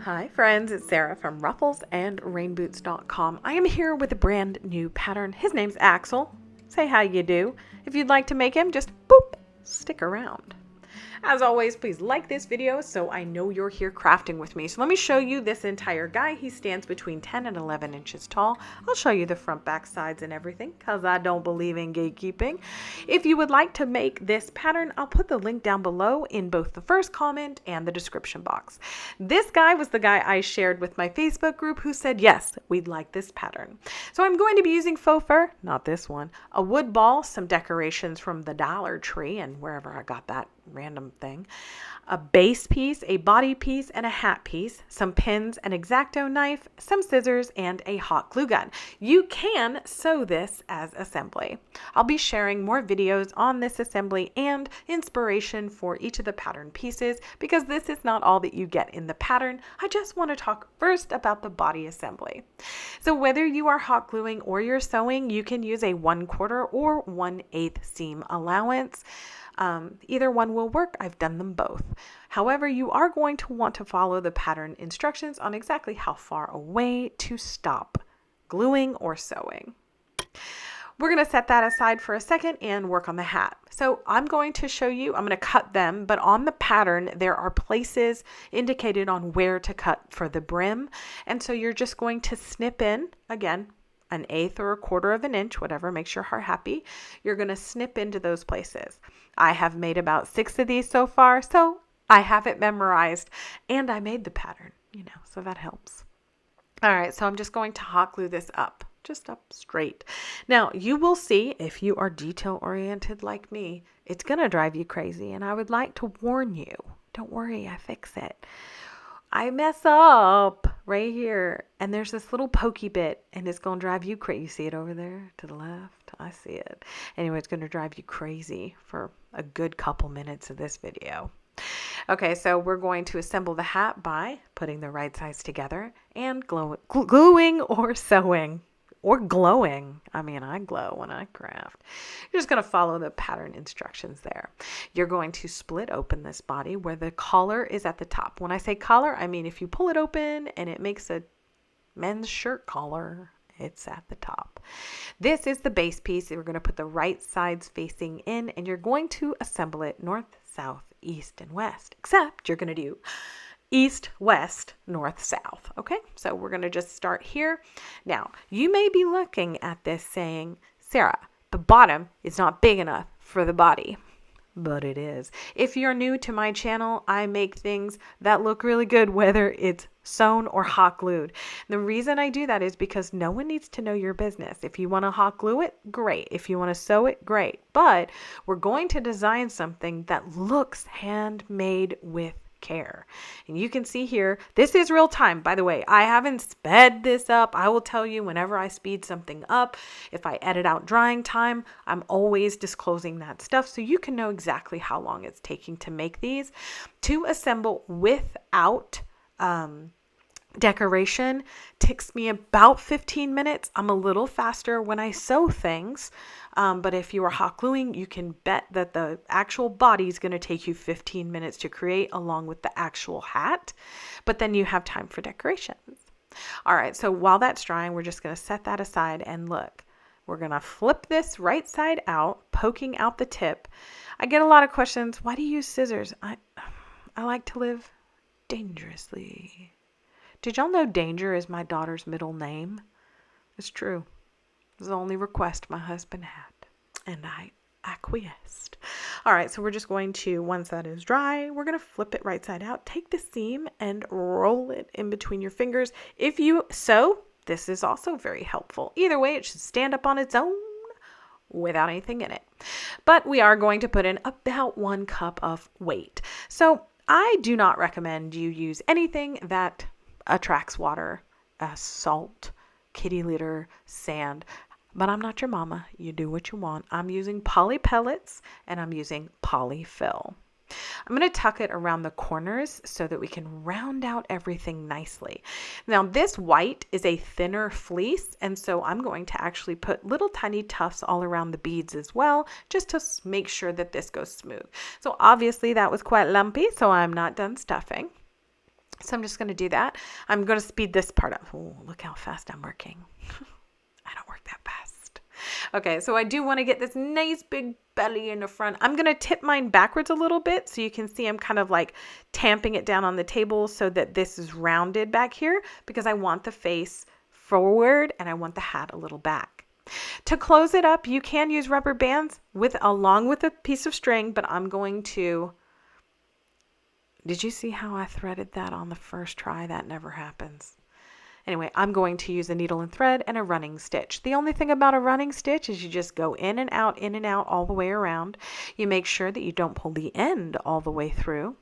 Hi friends, it's Sarah from rufflesandrainboots.com. I am here with a brand new pattern. His name's Axel. Say how you do. If you'd like to make him, just boop, stick around. As always, please like this video so I know you're here crafting with me. So let me show you this entire guy. He stands between 10 and 11 inches tall. I'll show you the front, back, sides, and everything because I don't believe in gatekeeping. If you would like to make this pattern, I'll put the link down below in both the first comment and the description box. This guy was the guy I shared with my Facebook group who said, yes, we'd like this pattern. So I'm going to be using faux fur, not this one, a wood ball, some decorations from the Dollar Tree and wherever I got that random thing, a base piece, a body piece, and a hat piece, some pins, an X-Acto knife, some scissors, and a hot glue gun. You can sew this as assembly. I'll be sharing more videos on this assembly and inspiration for each of the pattern pieces because this is not all that you get in the pattern. I just want to talk first about the body assembly. So whether you are hot gluing or you're sewing, you can use a 1/4 or 1/8 seam allowance. Either one will work. I've done them both. However, you are going to want to follow the pattern instructions on exactly how far away to stop gluing or sewing. We're going to set that aside for a second and work on the hat. So I'm going to show you, I'm going to cut them, but on the pattern, there are places indicated on where to cut for the brim. And so you're just going to snip in, again, 1/8 or 1/4 of an inch, whatever makes your heart happy. You're going to snip into those places. I have made about 6 of these so far, so I have it memorized and I made the pattern, so that helps. All right, so I'm just going to hot glue this up, just up straight. Now, you will see if you are detail oriented like me, it's going to drive you crazy. And I would like to warn you, don't worry, I fix it. I mess up right here and there's this little pokey bit and it's going to drive you crazy. You see it over there to the left? I see it. Anyway, it's going to drive you crazy for a good couple minutes of this video. Okay, so we're going to assemble the hat by putting the right sides together and gluing or sewing. Or glowing. I mean, I glow when I craft. You're just going to follow the pattern instructions there. You're going to split open this body where the collar is at the top. When I say collar, I mean if you pull it open and it makes a men's shirt collar, it's at the top. This is the base piece. We're going to put the right sides facing in and you're going to assemble it north, south, east, and west. Except you're going to do east, west, north, south. Okay, so we're going to just start here. Now, you may be looking at this saying, Sarah, the bottom is not big enough for the body. But it is. If you're new to my channel, I make things that look really good, whether it's sewn or hot glued. The reason I do that is because no one needs to know your business. If you want to hot glue it, great. If you want to sew it, great. But we're going to design something that looks handmade with care. And you can see here, this is real time. By the way, I haven't sped this up. I will tell you whenever I speed something up, if I edit out drying time, I'm always disclosing that stuff so you can know exactly how long it's taking to make these. To assemble without decoration takes me about 15 minutes. I'm a little faster when I sew things, but if you are hot gluing, you can bet that the actual body is going to take you 15 minutes to create along with the actual hat, but then you have time for decorations. All right, so while that's drying, we're just going to set that aside and look. We're going to flip this right side out, poking out the tip. I get a lot of questions. Why do you use scissors? I like to live dangerously. Did y'all know Danger is my daughter's middle name? It's true. It was the only request my husband had, and I acquiesced. All right, so we're just going to, once that is dry, we're going to flip it right side out. Take the seam and roll it in between your fingers. If you sew, this is also very helpful. Either way, it should stand up on its own without anything in it. But we are going to put in about 1 cup of weight. So I do not recommend you use anything that attracts water, salt, kitty litter, sand. But I'm not your mama. You do what you want. I'm using poly pellets and I'm using polyfill. I'm going to tuck it around the corners so that we can round out everything nicely. Now this white is a thinner fleece, and so I'm going to actually put little tiny tufts all around the beads as well, just to make sure that this goes smooth. So obviously that was quite lumpy, so I'm not done stuffing. So I'm just going to do that. I'm going to speed this part up. Oh, look how fast I'm working. I don't work that fast. Okay, so I do want to get this nice big belly in the front. I'm going to tip mine backwards a little bit so you can see I'm kind of like tamping it down on the table so that this is rounded back here because I want the face forward and I want the hat a little back. To close it up, you can use rubber bands along with a piece of string, but I'm going to... Did you see how I threaded that on the first try? That never happens. Anyway, I'm going to use a needle and thread and a running stitch. The only thing about a running stitch is you just go in and out all the way around. You make sure that you don't pull the end all the way through,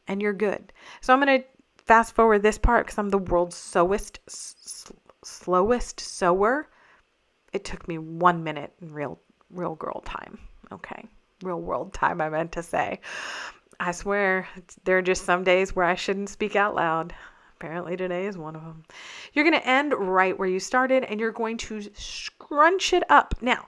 and you're good. So I'm going to fast forward this part because I'm the world's slowest sewer. It took me 1 minute in real girl time. Okay, real world time I meant to say. I swear, there are just some days where I shouldn't speak out loud. Apparently today is one of them. You're going to end right where you started, and you're going to scrunch it up. Now,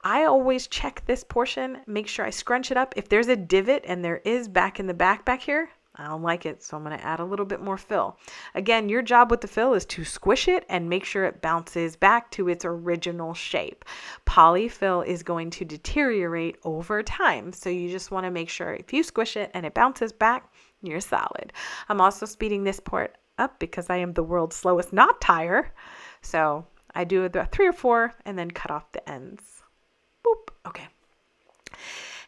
I always check this portion, make sure I scrunch it up. If there's a divot, and there is back in the back here, I don't like it, so I'm going to add a little bit more fill. Again, your job with the fill is to squish it and make sure it bounces back to its original shape. Polyfill is going to deteriorate over time, so you just want to make sure if you squish it and it bounces back, you're solid. I'm also speeding this part up because I am the world's slowest knot tire, so I do about 3 or 4 and then cut off the ends. Boop. Okay.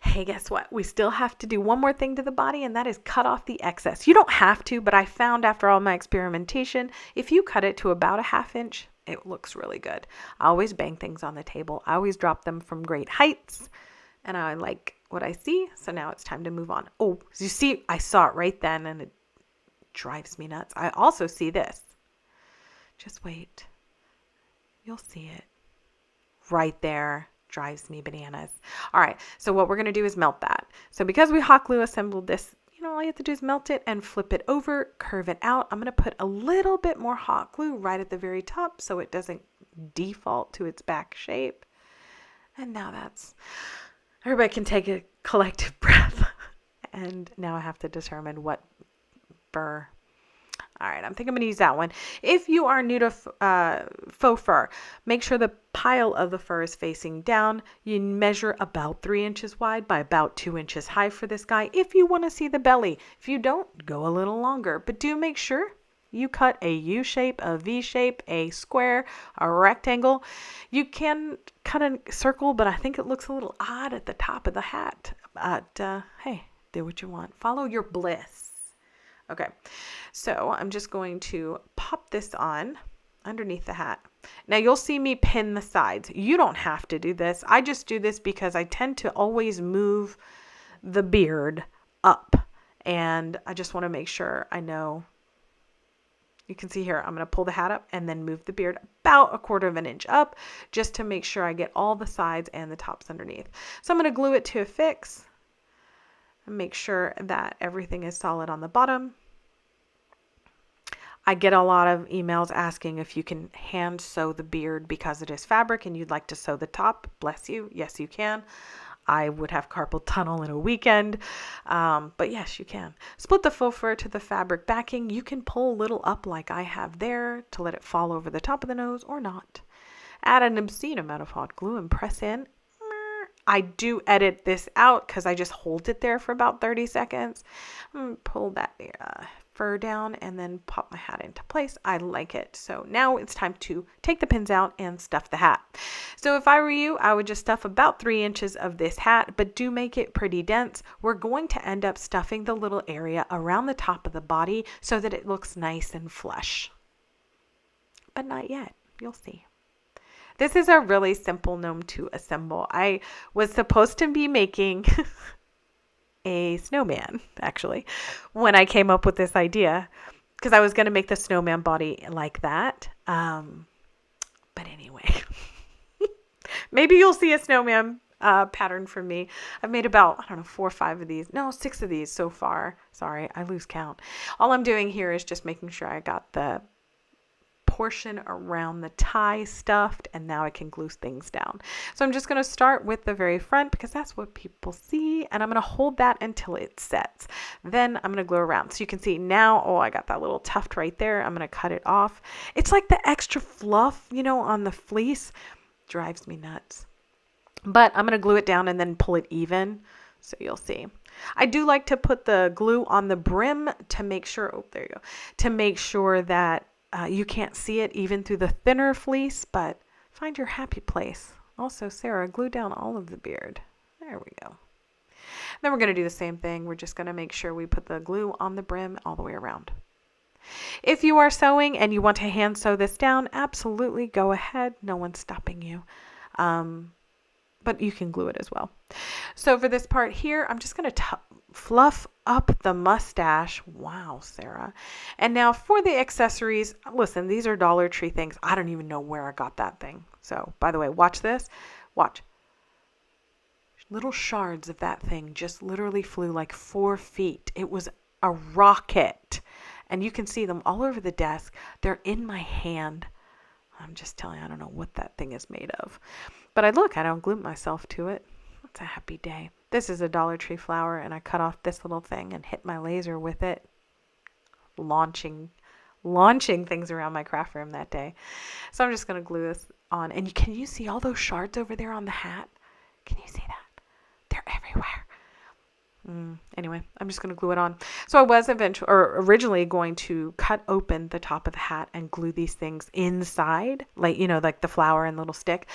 Hey, guess what? We still have to do one more thing to the body, and that is cut off the excess. You don't have to, but I found after all my experimentation, if you cut it to about a 1/2 inch, it looks really good. I always bang things on the table. I always drop them from great heights, and I like what I see, so now it's time to move on. Oh, you see, I saw it right then, and it drives me nuts. I also see this. Just wait. You'll see it. Right there. Drives me bananas. All right, so what we're going to do is melt that. So because we hot glue assembled this, all you have to do is melt it and flip it over, curve it out. I'm going to put a little bit more hot glue right at the very top so it doesn't default to its back shape. And now everybody can take a collective breath. And now I have to determine what fur. All right, I think I'm going to use that one. If you are new to faux fur, make sure the pile of the fur is facing down. You measure about 3 inches wide by about 2 inches high for this guy. If you want to see the belly, if you don't, go a little longer. But do make sure you cut a U shape, a V shape, a square, a rectangle. You can cut a circle, but I think it looks a little odd at the top of the hat. But hey, do what you want. Follow your bliss. Okay, so I'm just going to pop this on underneath the hat. Now you'll see me pin the sides. You don't have to do this. I just do this because I tend to always move the beard up. And I just want to make sure I know. You can see here, I'm going to pull the hat up and then move the beard about 1/4 inch up just to make sure I get all the sides and the tops underneath. So I'm going to glue it to a fix and make sure that everything is solid on the bottom. I get a lot of emails asking if you can hand sew the beard because it is fabric and you'd like to sew the top. Bless you. Yes, you can. I would have carpal tunnel in a weekend, but yes, you can. Split the faux fur to the fabric backing. You can pull a little up like I have there to let it fall over the top of the nose or not. Add an obscene amount of hot glue and press in. I do edit this out because I just hold it there for about 30 seconds. Pull that fur down and then pop my hat into place. I like it. So now it's time to take the pins out and stuff the hat. So if I were you, I would just stuff about 3 inches of this hat, but do make it pretty dense. We're going to end up stuffing the little area around the top of the body so that it looks nice and flush. But not yet. You'll see. This is a really simple gnome to assemble. I was supposed to be making a snowman, actually, when I came up with this idea, because I was going to make the snowman body like that. But anyway, maybe you'll see a snowman pattern from me. I've made about, 4 or 5 of these. No, 6 of these so far. Sorry, I lose count. All I'm doing here is just making sure I got the portion around the tie stuffed, and now I can glue things down. So I'm just going to start with the very front because that's what people see, and I'm going to hold that until it sets. Then I'm going to glue around. So you can see now, oh, I got that little tuft right there. I'm going to cut it off. It's like the extra fluff, you know, on the fleece. Drives me nuts. But I'm going to glue it down and then pull it even. So you'll see. I do like to put the glue on the brim to make sure, oh, there you go, to make sure that you can't see it even through the thinner fleece, but find your happy place. Also, Sarah, glue down all of the beard. There we go. Then we're going to do the same thing. We're just going to make sure we put the glue on the brim all the way around. If you are sewing and you want to hand sew this down, absolutely go ahead. No one's stopping you. But you can glue it as well. So for this part here, I'm just going to fluff up the mustache. Wow, Sarah. And now for the accessories, listen, these are Dollar Tree things. I don't even know where I got that thing. So, by the way, watch this. Watch. Little shards of that thing just literally flew like 4 feet. It was a rocket. And you can see them all over the desk. They're in my hand. I'm just telling you, I don't know what that thing is made of. But I don't glue myself to it. It's a happy day. This is a Dollar Tree flower, and I cut off this little thing and hit my laser with it. Launching things around my craft room that day. So I'm just going to glue this on. And can you see all those shards over there on the hat? Can you see that? They're everywhere. Anyway, I'm just going to glue it on. So I was originally going to cut open the top of the hat and glue these things inside, like, you know, like the flower and little stick.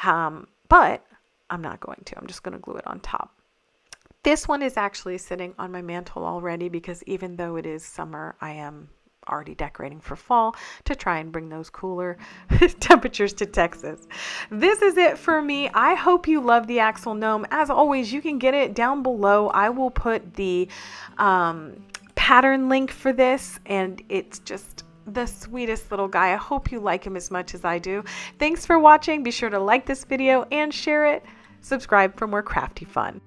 But I'm not going to. I'm just going to glue it on top. This one is actually sitting on my mantle already because even though it is summer, I am already decorating for fall to try and bring those cooler temperatures to Texas. This is it for me. I hope you love the Axel Gnome. As always, you can get it down below. I will put the pattern link for this, and it's just the sweetest little guy. I hope you like him as much as I do. Thanks for watching. Be sure to like this video and share it. Subscribe for more crafty fun.